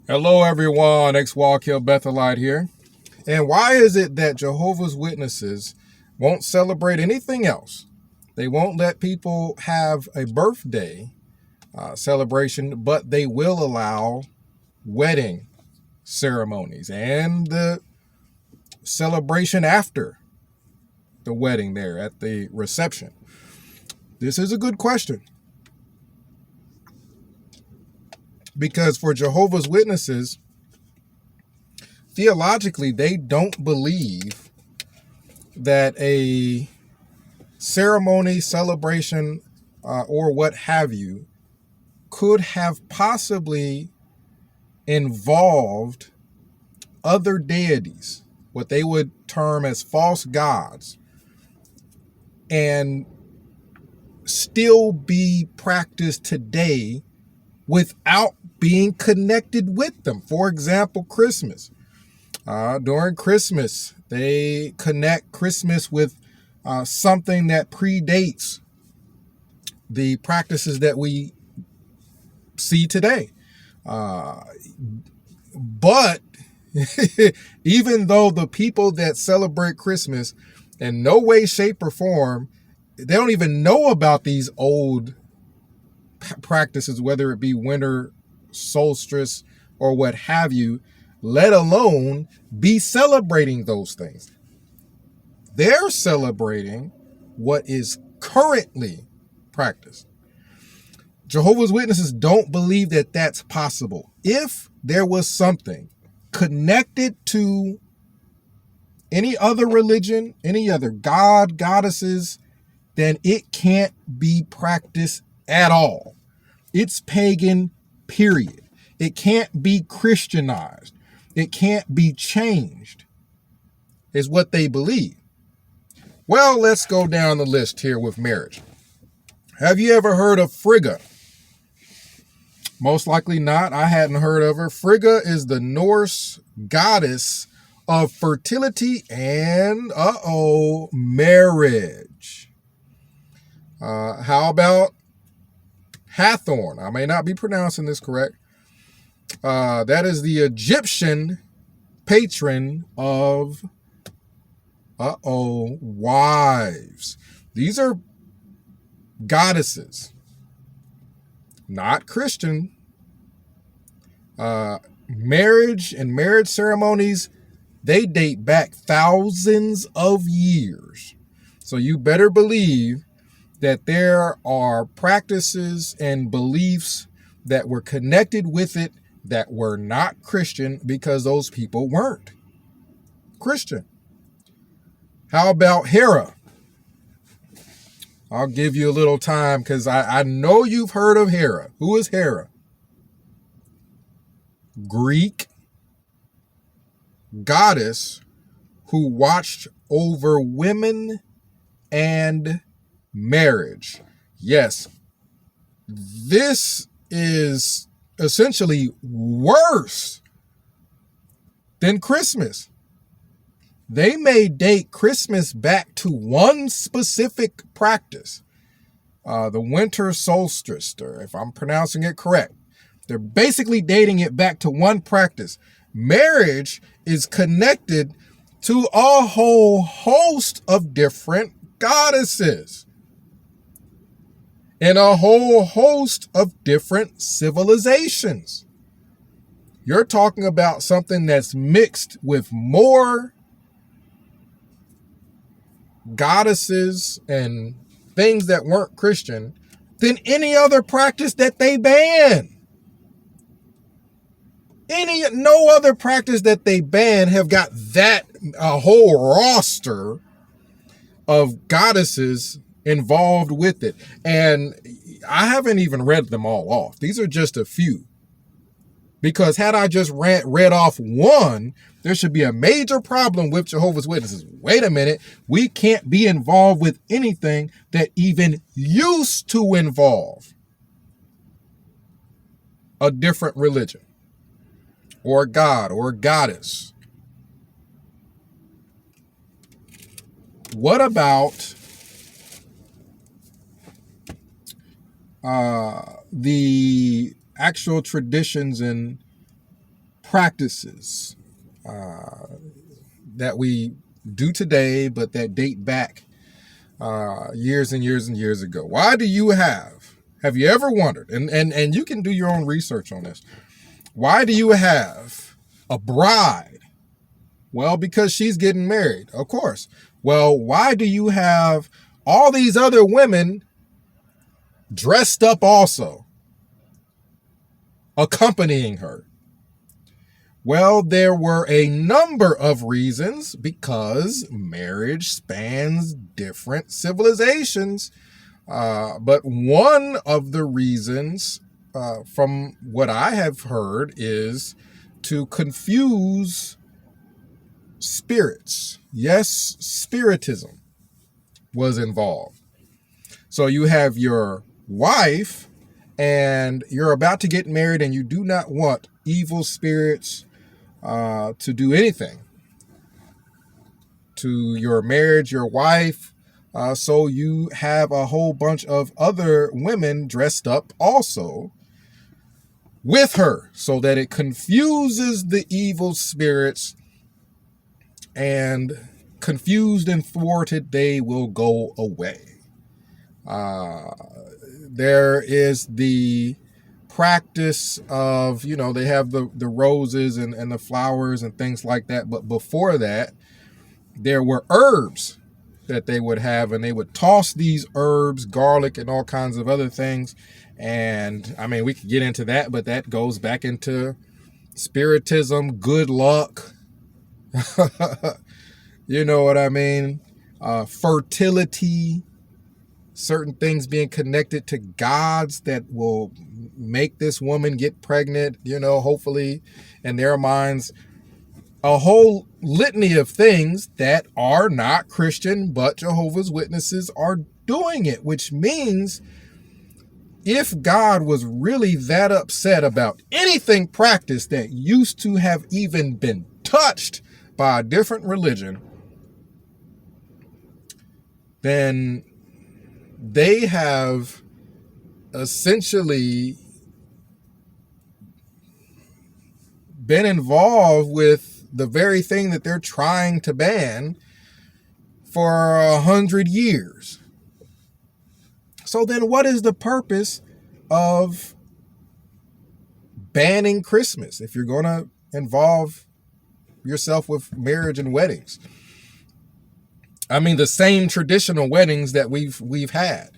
Hello, everyone. X-Walk Hill Bethelite here. And why is it that Jehovah's Witnesses won't celebrate anything else? They won't let people have a birthday celebration, but they will allow wedding ceremonies and the celebration after the wedding there at the reception. This is a good question. Because for Jehovah's Witnesses, theologically, they don't believe that a ceremony, celebration, or what have you could have possibly involved other deities, what they would term as false gods, and still be practiced today without being connected with them. For example, Christmas. During Christmas, they connect Christmas with something that predates the practices that we see today. But even though the people that celebrate Christmas in no way, shape, or form, they don't even know about these old practices, whether it be winter solstice or what have you, let alone be celebrating those things. They're celebrating what is currently practiced. Jehovah's Witnesses don't believe that that's possible. If there was something connected to any other religion, any other god, goddesses, then it can't be practiced at all. It's pagan, period. It can't be Christianized. It can't be changed, is what they believe. Well, let's go down the list here with marriage. Have you ever heard of Frigga? Most likely not. I hadn't heard of her. Frigga is the Norse goddess of fertility and, marriage. How about Hathor? I may not be pronouncing this correct. That is the Egyptian patron of, wives. These are goddesses, not Christian. Marriage and marriage ceremonies, they date back thousands of years. So you better believe that there are practices and beliefs that were connected with it that were not Christian, because those people weren't Christian. How about Hera? I'll give you a little time because I know you've heard of Hera. Who is Hera? Greek goddess who watched over women and marriage. Yes, this is essentially worse than Christmas. They may date Christmas back to one specific practice, the winter solstice, or if I'm pronouncing it correct. They're basically dating it back to one practice. Marriage is connected to a whole host of different goddesses and a whole host of different civilizations. You're talking about something that's mixed with more goddesses and things that weren't Christian than any other practice that they ban. No other practice that they ban have got that a whole roster of goddesses involved with it. And I haven't even read them all off. These are just a few. Because had I just read off one, there should be a major problem with Jehovah's Witnesses. Wait a minute, we can't be involved with anything that even used to involve a different religion or god or goddess. What about the actual traditions and practices that we do today, but that date back years and years and years ago. Why do you have you ever wondered, and you can do your own research on this, why do you have a bride? Well, because she's getting married, of course. Well, why do you have all these other women dressed up also, accompanying her? Well, there were a number of reasons, because marriage spans different civilizations. But one of the reasons, from what I have heard, is to confuse spirits. Yes, spiritism was involved. So you have your wife and you're about to get married, and you do not want evil spirits to do anything to your marriage, your wife. So you have a whole bunch of other women dressed up also with her, so that it confuses the evil spirits, and confused and thwarted, they will go away. There is the practice of, they have the roses and the flowers and things like that. But before that, there were herbs that they would have, and they would toss these herbs, garlic and all kinds of other things. And I mean, we could get into that, but that goes back into spiritism, good luck. You know what I mean? Fertility, certain things being connected to gods that will make this woman get pregnant, hopefully, in their minds. A whole litany of things that are not Christian, but Jehovah's Witnesses are doing it, which means if God was really that upset about anything practiced that used to have even been touched by a different religion, then they have essentially been involved with the very thing that they're trying to ban for 100 years. So then what is the purpose of banning Christmas if you're going to involve yourself with marriage and weddings? I mean, the same traditional weddings that we've had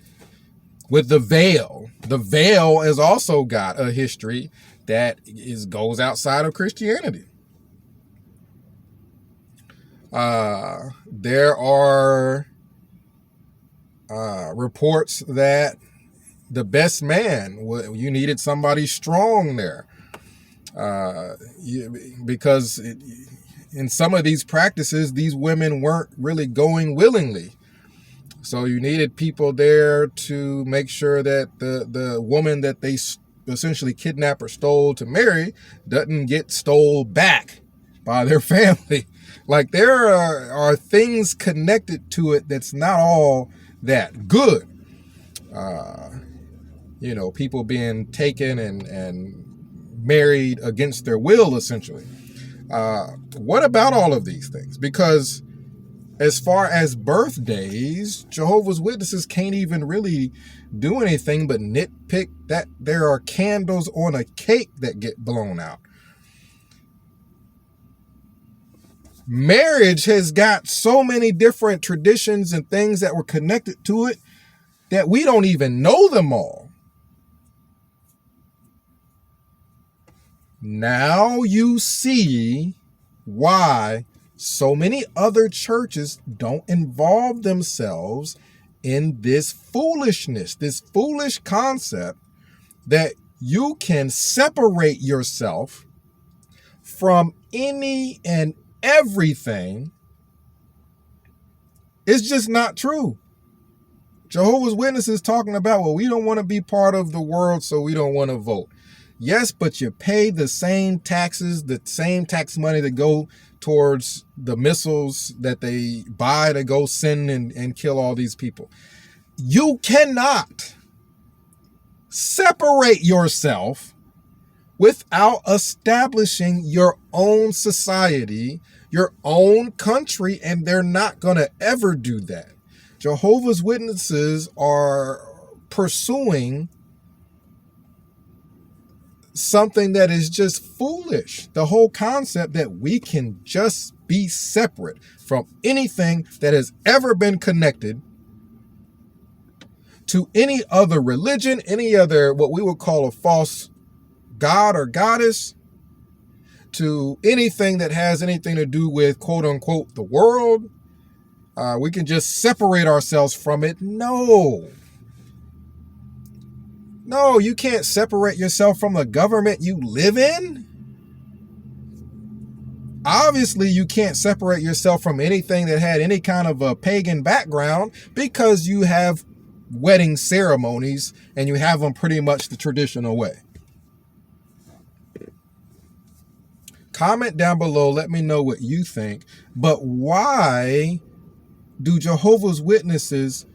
with the veil. The veil has also got a history that goes outside of Christianity. There are reports that the best man, you needed somebody strong there, because in some of these practices, these women weren't really going willingly. So you needed people there to make sure that the woman that they essentially kidnapped or stole to marry doesn't get stole back by their family. Like, there are things connected to it that's not all that good. People being taken and married against their will, essentially. What about all of these things? Because as far as birthdays, Jehovah's Witnesses can't even really do anything but nitpick that there are candles on a cake that get blown out. Marriage has got so many different traditions and things that were connected to it that we don't even know them all. Now you see why so many other churches don't involve themselves in this foolishness, this foolish concept that you can separate yourself from any and everything. It's just not true. Jehovah's Witnesses talking about, well, we don't want to be part of the world, so we don't want to vote. Yes, but you pay the same taxes, the same tax money that go towards the missiles that they buy to go send and kill all these people. You cannot separate yourself without establishing your own society, your own country, and they're not going to ever do that. Jehovah's Witnesses are pursuing something that is just foolish. The whole concept that we can just be separate from anything that has ever been connected to any other religion, any other what we would call a false god or goddess, to anything that has anything to do with quote unquote the world. We can just separate ourselves from it. No, you can't separate yourself from the government you live in. Obviously, you can't separate yourself from anything that had any kind of a pagan background, because you have wedding ceremonies and you have them pretty much the traditional way. Comment down below. Let me know what you think. But why do Jehovah's Witnesses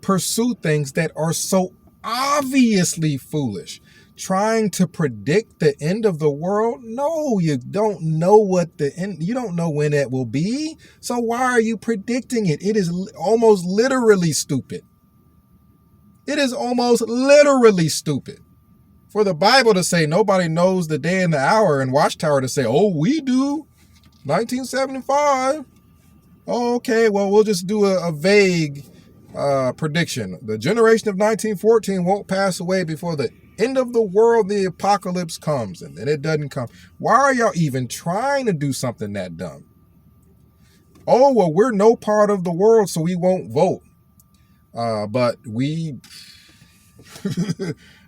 pursue things that are so obviously foolish? Trying to predict the end of the world? No, you don't know what the end, you don't know when it will be. So why are you predicting it? It is almost literally stupid. It is almost literally stupid. For the Bible to say nobody knows the day and the hour, and Watchtower to say, oh, we do, 1975. Oh, okay, well, we'll just do a vague prediction. The generation of 1914 won't pass away before the end of the world, the apocalypse comes, and then it doesn't come. Why are y'all even trying to do something that dumb? Oh, well, we're no part of the world, so we won't vote. But we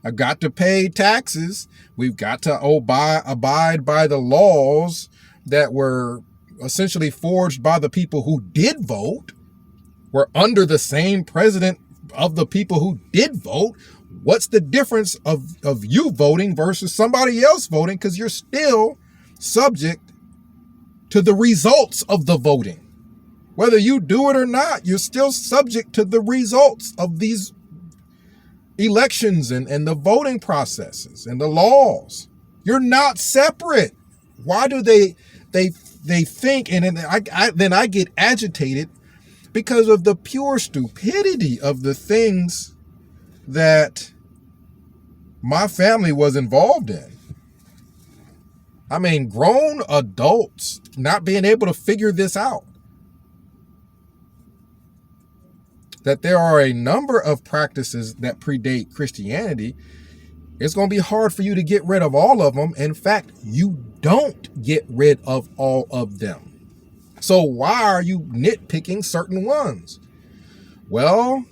have got to pay taxes. We've got to abide by the laws that were essentially forged by the people who did vote. We're under the same president of the people who did vote. What's the difference of you voting versus somebody else voting? Because you're still subject to the results of the voting. Whether you do it or not, you're still subject to the results of these elections and the voting processes and the laws. You're not separate. Why do they think, and then I get agitated because of the pure stupidity of the things that my family was involved in. I mean, grown adults not being able to figure this out. That there are a number of practices that predate Christianity. It's going to be hard for you to get rid of all of them. In fact, you don't get rid of all of them. So why are you nitpicking certain ones? Well,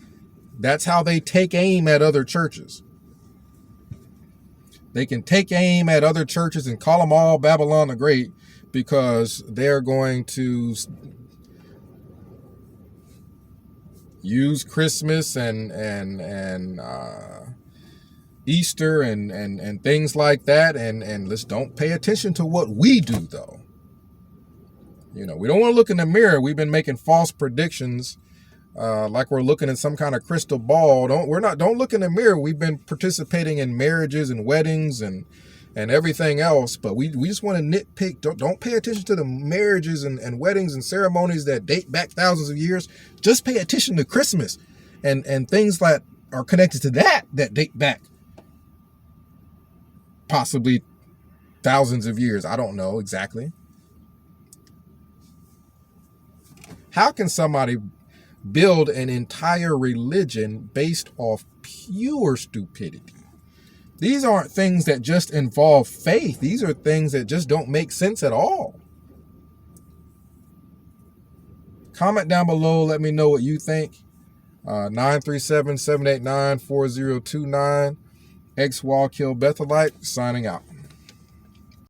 that's how they take aim at other churches. They can take aim at other churches and call them all Babylon the Great, because they're going to use Christmas and Easter and things like that, and let's don't pay attention to what we do, though. You know, we don't want to look in the mirror. We've been making false predictions, like we're looking at some kind of crystal ball. Don't look in the mirror. We've been participating in marriages and weddings and everything else, but we just want to nitpick. Don't pay attention to the marriages and weddings and ceremonies that date back thousands of years. Just pay attention to Christmas and things that are connected to that date back possibly thousands of years. I don't know exactly. How can somebody build an entire religion based off pure stupidity? These aren't things that just involve faith. These are things that just don't make sense at all. Comment down below. Let me know what you think. 937-789-4029. X-Wall Kill Bethelite signing out.